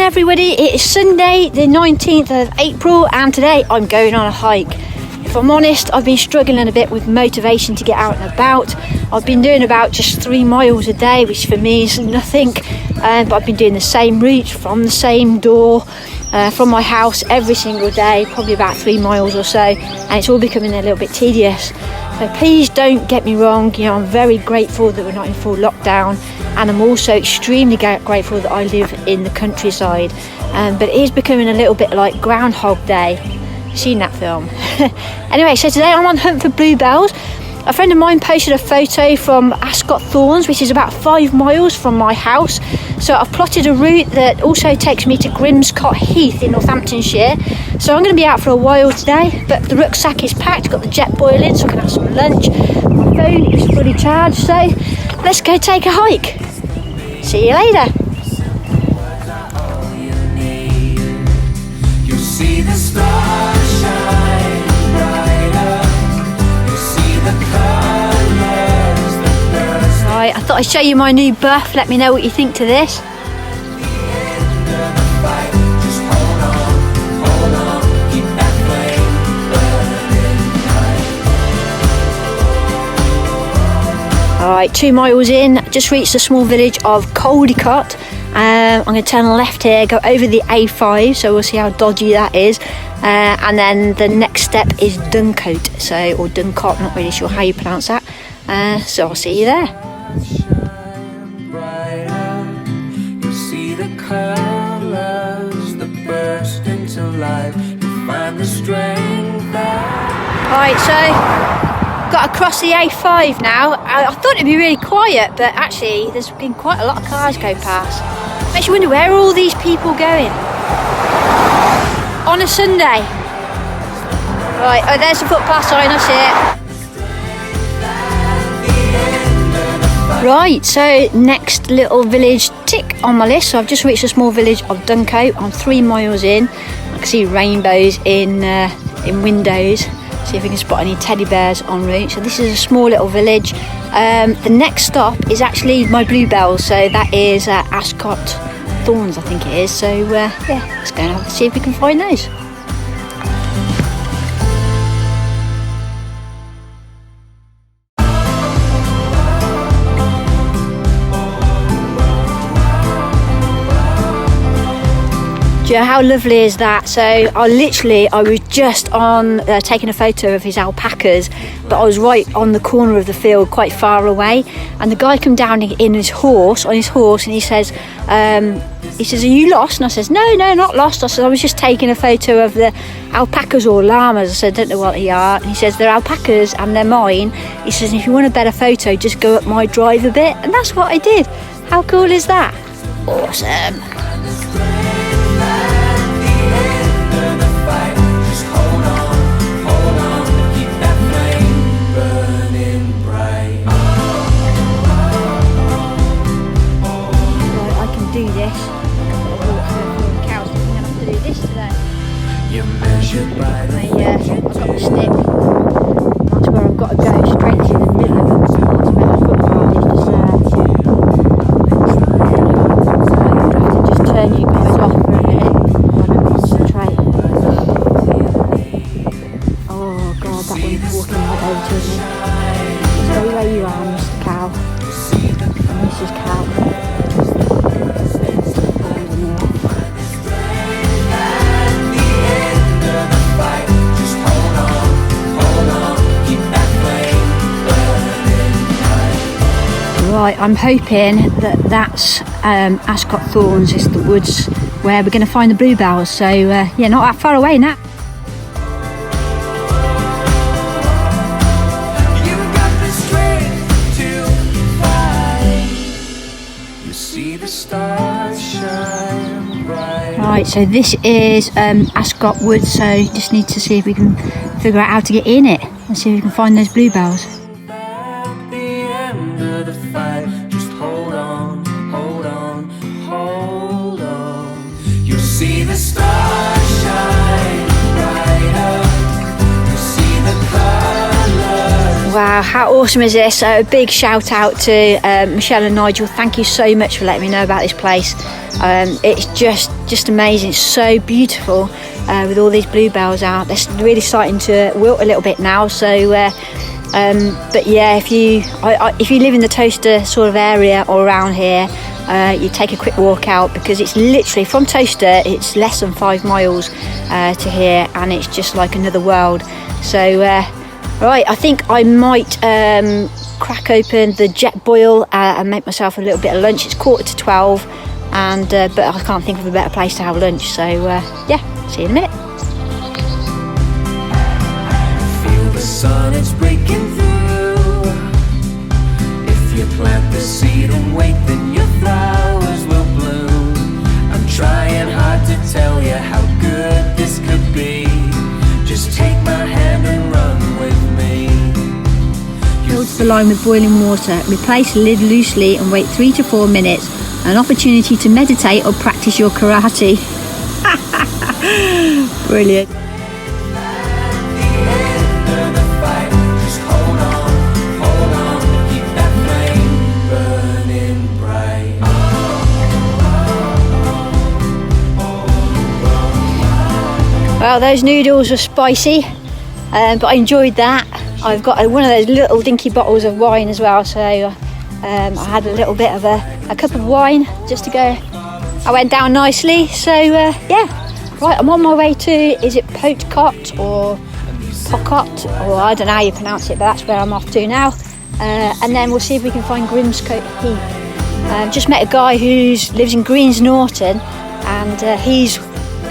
everybody, it is Sunday the 19th of April and today I'm going on a hike. If I'm honest, I've been struggling a bit with motivation to get out and about. I've been doing about just 3 miles a day, which for me is nothing, but I've been doing the same route from the same door from my house every single day, probably about 3 miles or so, and it's all becoming a little bit tedious. So please don't get me wrong, you know, I'm very grateful that we're not in full lockdown, and I'm also extremely grateful that I live in the countryside, but it is becoming a little bit like Groundhog Day. You've seen that film? Anyway, so today I'm on hunt for bluebells. A friend of mine posted a photo from Ascot Thorns, which is about 5 miles from my house. So I've plotted a route that also takes me to Grimscott Heath in Northamptonshire. So I'm going to be out for a while today, but the rucksack is packed, got the jet boiling, so I can have some lunch. My phone is fully charged, so let's go take a hike. See you later. You see the stars shine brighter. You see the colors that burst. Right, I thought I'd show you my new buff. Let me know what you think to this. Alright, 2 miles in, just reached the small village of Caldicott. I'm going to turn left here, go over the A5, so we'll see how dodgy that is. And then the next step is Duncote, or Duncott, not really sure how you pronounce that. So I'll see you there. You see the colors that burst into life. You find the strength that... Alright, so got across the A5 now. I thought it'd be really quiet, but actually there's been quite a lot of cars go past. Makes you wonder, where are all these people going on a Sunday? Right, oh, there's the footpath sign, I see it. Right, so next little village tick on my list. So I've just reached the small village of Duncote. I'm 3 miles in. I can see rainbows in windows. See if we can spot any teddy bears en route. So this is a small little village. The next stop is actually my bluebells, so that is Ascot Thorns, I think it is. So yeah, let's go and see if we can find those. Do you know how lovely is that? So I was just on taking a photo of his alpacas, but I was right on the corner of the field, quite far away, and the guy come down on his horse, and he says, are you lost? And I says, no, not lost. I said, I was just taking a photo of the alpacas or llamas. I said, I don't know what they are. And he says, they're alpacas and they're mine. He says, if you want a better photo, just go up my drive a bit. And that's what I did. How cool is that? Awesome. Do this. I've got to do this today. I've got the stick. That's where I've got to go, straight to the middle of it. That's where the footpath is just I have to just turn you guys off for a minute while I concentrate. Oh god, that one's walking right over to me. Stay where you are, Mr. Cow. And Mrs. Cow. Right, I'm hoping that that's Ascot Thorns, is the woods where we're going to find the bluebells. So yeah, not that far away now. Right, so this is Ascot Woods, so just need to see if we can figure out how to get in it and see if we can find those bluebells. See the stars shine brighter. You see the colors. Wow, Wow, how awesome is this? So a big shout out to Michelle and Nigel. Thank you so much for letting me know about this place. It's just amazing. It's so beautiful with all these bluebells out. They're really starting to wilt a little bit now. So, but yeah, if you live in the Toaster sort of area or around here, you take a quick walk out, because it's literally from Toaster, it's less than 5 miles to here, and it's just like another world. So right, I think I might crack open the jet boil and make myself a little bit of lunch. It's 11:45, and but I can't think of a better place to have lunch. So yeah, see you in a minute. Feel the sun, it's breaking through. If you plant the seed and wait, then your flowers will bloom. I'm trying hard to tell you how good this could be. Just take my hand and run with me. Fill the line with boiling water. Replace the lid loosely and wait 3 to 4 minutes. An opportunity to meditate or practice your karate. Brilliant. Well, those noodles were spicy, but I enjoyed that. I've got one of those little dinky bottles of wine as well, so I had a little bit of a cup of wine just to go. I went down nicely, so yeah. Right, I'm on my way to, is it Potcott or Pocot, or I don't know how you pronounce it, but that's where I'm off to now. And then we'll see if we can find Grimscote Heath. Just met a guy who lives in Greens Norton, and he's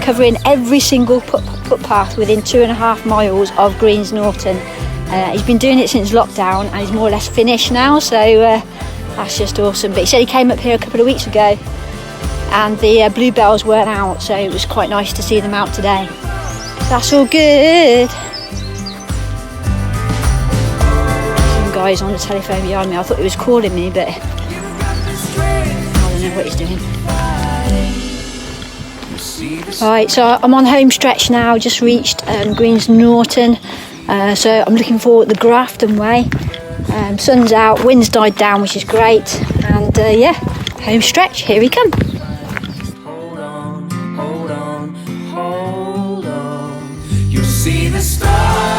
covering every single footpath within 2.5 miles of Greens Norton. He's been doing it since lockdown, and he's more or less finished now, so that's just awesome. But he said he came up here a couple of weeks ago, and the bluebells weren't out, so it was quite nice to see them out today. That's all good. Some guy's on the telephone behind me. I thought he was calling me, but I don't know what he's doing. Right, so I'm on home stretch now, just reached Greens Norton, so I'm looking for the Grafton Way. Sun's out, wind's died down, which is great, and yeah, home stretch, here we come. Hold on, hold on, hold on. You'll see the stars.